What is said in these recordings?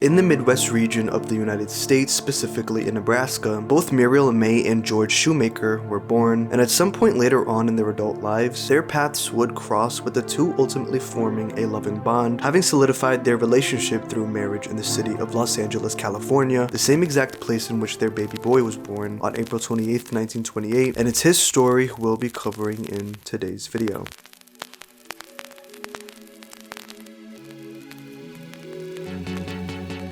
In the Midwest region of the United States, specifically in Nebraska, both Muriel May and George Shoemaker were born, and at some point later on in their adult lives, their paths would cross, with the two ultimately forming a loving bond, having solidified their relationship through marriage in the city of Los Angeles, California, the same exact place in which their baby boy was born on April 28th, 1928, and it's his story we'll be covering in today's video.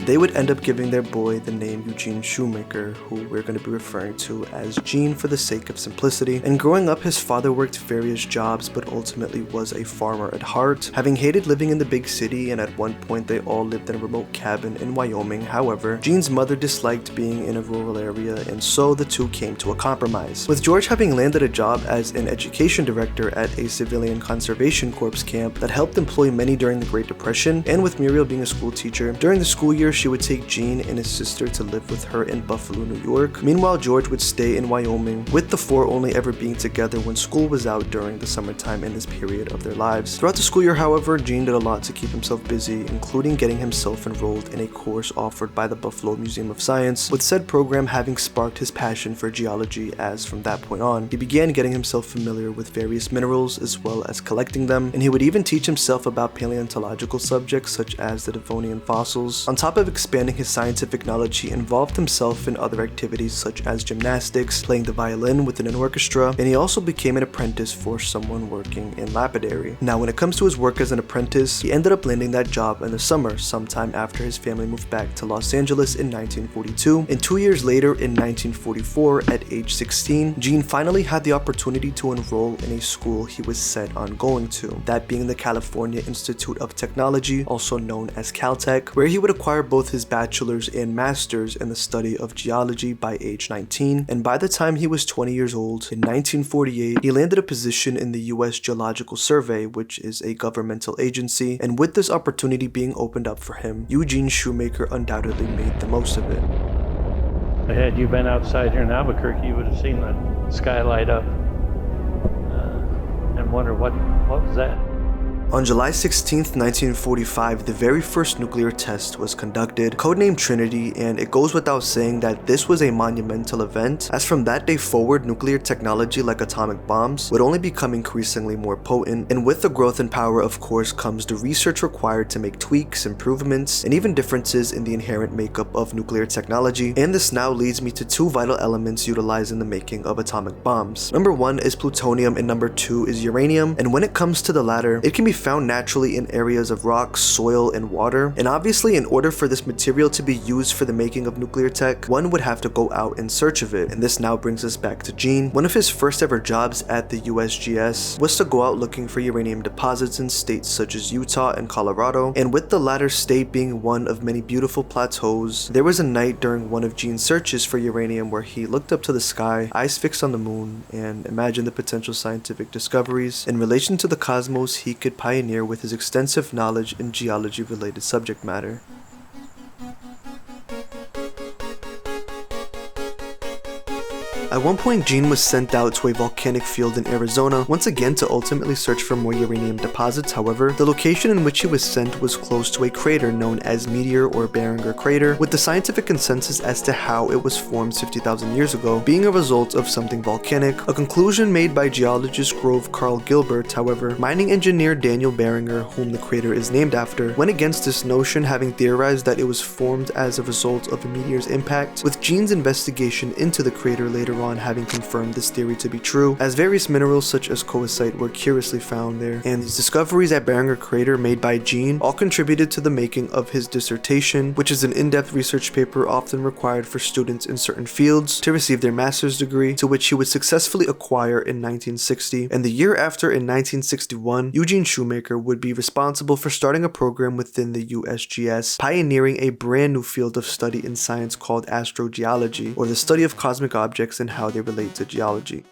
They would end up giving their boy the name Eugene Shoemaker, who we're going to be referring to as Gene for the sake of simplicity. And growing up, his father worked various jobs but ultimately was a farmer at heart, having hated living in the big city, and at one point they all lived in a remote cabin in Wyoming. However, Gene's mother disliked being in a rural area, and so the two came to a compromise, with George having landed a job as an education director at a civilian conservation corps camp that helped employ many during the Great Depression, and with Muriel being a school teacher. During the school year, she would take Gene and his sister to live with her in Buffalo, New York. Meanwhile, George would stay in Wyoming, with the four only ever being together when school was out during the summertime in this period of their lives. Throughout the school year, however, Gene did a lot to keep himself busy, including getting himself enrolled in a course offered by the Buffalo Museum of Science, with said program having sparked his passion for geology, as from that point on, he began getting himself familiar with various minerals as well as collecting them, and he would even teach himself about paleontological subjects such as the Devonian fossils. On top of expanding his scientific knowledge, he involved himself in other activities such as gymnastics, playing the violin within an orchestra, and he also became an apprentice for someone working in lapidary. Now, when it comes to his work as an apprentice, he ended up landing that job in the summer, sometime after his family moved back to Los Angeles in 1942, and 2 years later, in 1944, at age 16, Gene finally had the opportunity to enroll in a school he was set on going to, that being the California Institute of Technology, also known as Caltech, where he would acquire both his bachelor's and master's in the study of geology by age 19, and by the time he was 20 years old, in 1948, he landed a position in the U.S. Geological Survey, which is a governmental agency, and with this opportunity being opened up for him, Eugene Shoemaker undoubtedly made the most of it. Had you been outside here in Albuquerque, you would have seen the sky light up and wonder what was that? On July 16, 1945, the very first nuclear test was conducted, codenamed Trinity, and it goes without saying that this was a monumental event, as from that day forward, nuclear technology like atomic bombs would only become increasingly more potent, and with the growth in power, of course, comes the research required to make tweaks, improvements, and even differences in the inherent makeup of nuclear technology, and this now leads me to two vital elements utilized in the making of atomic bombs. Number one is plutonium, and number two is uranium, and when it comes to the latter, it can be found naturally in areas of rock, soil, and water, and obviously in order for this material to be used for the making of nuclear tech, one would have to go out in search of it, and this now brings us back to Gene. One of his first ever jobs at the USGS was to go out looking for uranium deposits in states such as Utah and Colorado, and with the latter state being one of many beautiful plateaus, there was a night during one of Gene's searches for uranium where he looked up to the sky, eyes fixed on the moon, and imagined the potential scientific discoveries in relation to the cosmos he could pioneer with his extensive knowledge in geology-related subject matter. At one point, Gene was sent out to a volcanic field in Arizona, once again to ultimately search for more uranium deposits. However, the location in which he was sent was close to a crater known as Meteor or Barringer Crater, with the scientific consensus as to how it was formed 50,000 years ago being a result of something volcanic, a conclusion made by geologist Grove Carl Gilbert. However, mining engineer Daniel Barringer, whom the crater is named after, went against this notion, having theorized that it was formed as a result of a meteor's impact, with Gene's investigation into the crater later on having confirmed this theory to be true, as various minerals such as coesite were curiously found there, and these discoveries at Barringer Crater made by Gene all contributed to the making of his dissertation, which is an in-depth research paper often required for students in certain fields to receive their master's degree, to which he would successfully acquire in 1960, and the year after, in 1961, Eugene Shoemaker would be responsible for starting a program within the USGS, pioneering a brand new field of study in science called astrogeology, or the study of cosmic objects and how they relate to geology.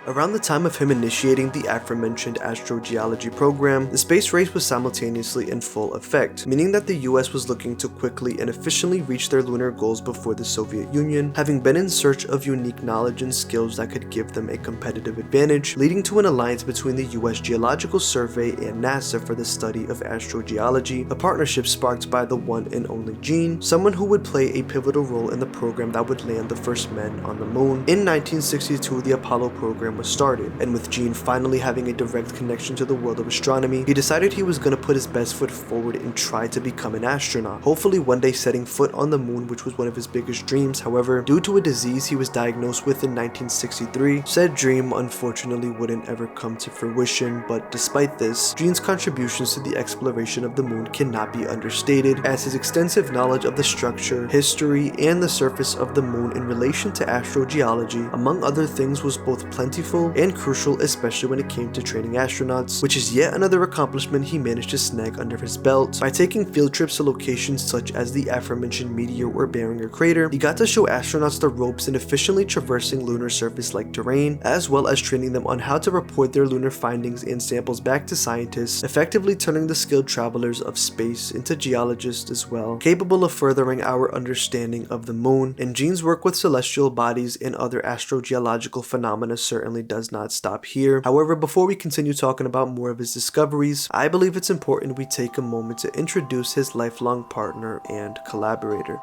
Around the time of him initiating the aforementioned astrogeology program, the space race was simultaneously in full effect, meaning that the US was looking to quickly and efficiently reach their lunar goals before the Soviet Union, having been in search of unique knowledge and skills that could give them a competitive advantage, leading to an alliance between the US Geological Survey and NASA for the study of astrogeology, a partnership sparked by the one and only Gene, someone who would play a pivotal role in the program that would land the first men on the moon. In 1962, the Apollo program was started, and with Gene finally having a direct connection to the world of astronomy, he decided he was going to put his best foot forward and try to become an astronaut, hopefully one day setting foot on the moon, which was one of his biggest dreams. However, due to a disease he was diagnosed with in 1963, said dream unfortunately wouldn't ever come to fruition. But despite this, Gene's contributions to the exploration of the moon cannot be understated, as his extensive knowledge of the structure, history, and the surface of the moon in relation to astrogeology, among other things, was both plentiful and crucial, especially when it came to training astronauts, which is yet another accomplishment he managed to snag under his belt. By taking field trips to locations such as the aforementioned meteor or Barringer crater, he got to show astronauts the ropes in efficiently traversing lunar surface-like terrain, as well as training them on how to report their lunar findings and samples back to scientists, effectively turning the skilled travelers of space into geologists as well, capable of furthering our understanding of the moon. And Gene's work with celestial bodies and other astrogeological phenomena certainly does not stop here. However, before we continue talking about more of his discoveries, I believe it's important we take a moment to introduce his lifelong partner and collaborator.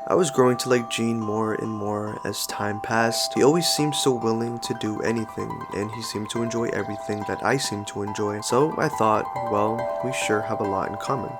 I was growing to like Gene more and more as time passed. He always seemed so willing to do anything, and he seemed to enjoy everything that I seemed to enjoy. So I thought, well, we sure have a lot in common.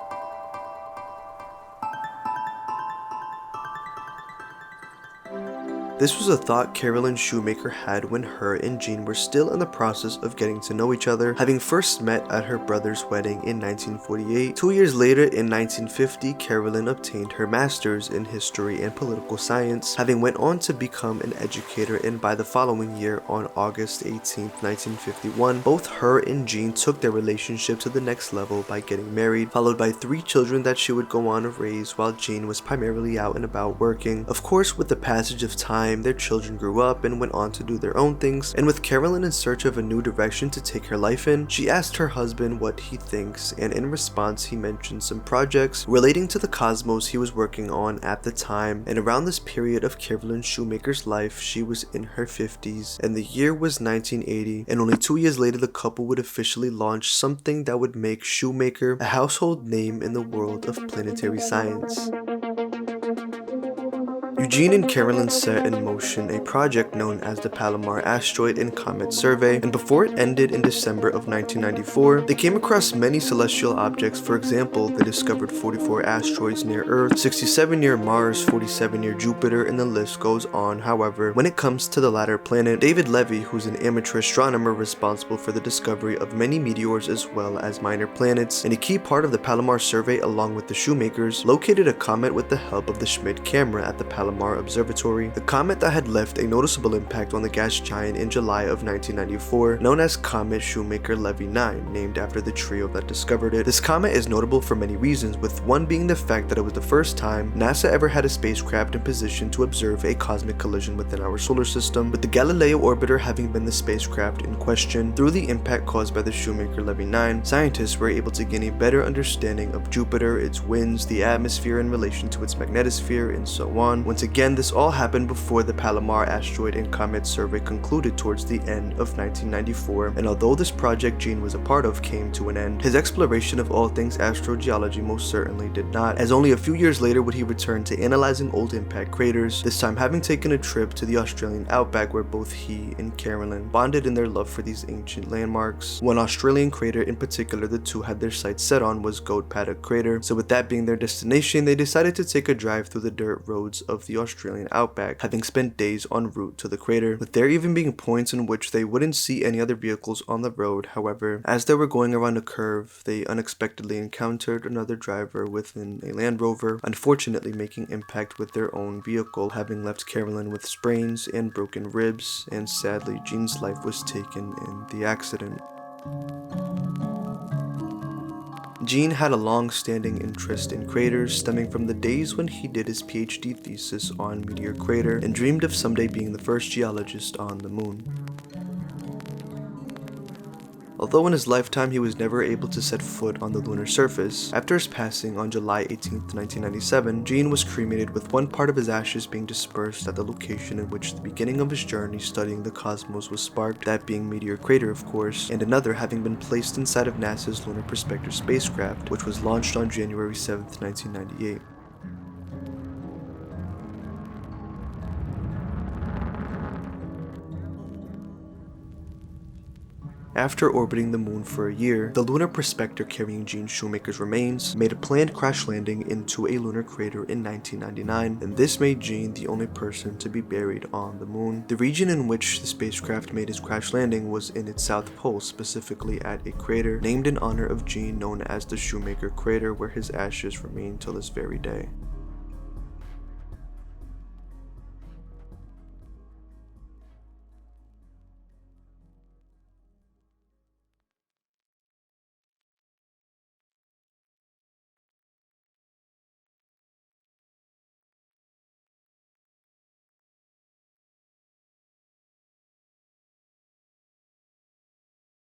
This was a thought Carolyn Shoemaker had when her and Gene were still in the process of getting to know each other, having first met at her brother's wedding in 1948. 2 years later, in 1950, Carolyn obtained her master's in history and political science, having went on to become an educator, and by the following year, on August 18, 1951, both her and Gene took their relationship to the next level by getting married, followed by 3 children that she would go on to raise while Gene was primarily out and about working. Of course, with the passage of time, their children grew up and went on to do their own things, and with Carolyn in search of a new direction to take her life in, she asked her husband what he thinks, and in response he mentioned some projects relating to the cosmos he was working on at the time. And around this period of Carolyn Shoemaker's life, she was in her 50s, and the year was 1980, and only 2 years later the couple would officially launch something that would make Shoemaker a household name in the world of planetary science. Eugene and Carolyn set in motion a project known as the Palomar Asteroid and Comet Survey, and before it ended in December of 1994, they came across many celestial objects. For example, they discovered 44 asteroids near Earth, 67 near Mars, 47 near Jupiter, and the list goes on. However, when it comes to the latter planet, David Levy, who's an amateur astronomer responsible for the discovery of many meteors as well as minor planets, and a key part of the Palomar survey along with the Shoemakers, located a comet with the help of the Schmidt camera at the Palomar Observatory. The comet that had left a noticeable impact on the gas giant in July of 1994, known as Comet Shoemaker-Levy 9, named after the trio that discovered it. This comet is notable for many reasons, with one being the fact that it was the first time NASA ever had a spacecraft in position to observe a cosmic collision within our solar system, with the Galileo orbiter having been the spacecraft in question. Through the impact caused by the Shoemaker-Levy 9, scientists were able to gain a better understanding of Jupiter, its winds, the atmosphere in relation to its magnetosphere, and so on. Once again, this all happened before the Palomar Asteroid and Comet Survey concluded towards the end of 1994, and although this project Gene was a part of came to an end, his exploration of all things astrogeology most certainly did not, as only a few years later would he return to analyzing old impact craters, this time having taken a trip to the Australian outback where both he and Carolyn bonded in their love for these ancient landmarks. One Australian crater in particular the two had their sights set on was Goat Paddock Crater, so with that being their destination, they decided to take a drive through the dirt roads of the Australian outback, having spent days en route to the crater, with there even being points in which they wouldn't see any other vehicles on the road. However, as they were going around a curve, they unexpectedly encountered another driver within a Land Rover, unfortunately making impact with their own vehicle, having left Carolyn with sprains and broken ribs, and sadly Gene's life was taken in the accident. Gene had a long-standing interest in craters stemming from the days when he did his PhD thesis on Meteor Crater and dreamed of someday being the first geologist on the moon. Although in his lifetime he was never able to set foot on the lunar surface, after his passing on July 18, 1997, Gene was cremated with one part of his ashes being dispersed at the location in which the beginning of his journey studying the cosmos was sparked, that being Meteor Crater of course, and another having been placed inside of NASA's Lunar Prospector spacecraft, which was launched on January 7, 1998. After orbiting the moon for a year, the Lunar Prospector carrying Eugene Shoemaker's remains made a planned crash landing into a lunar crater in 1999, and this made Gene the only person to be buried on the moon. The region in which the spacecraft made its crash landing was in its south pole, specifically at a crater named in honor of Gene known as the Shoemaker crater, where his ashes remain till this very day.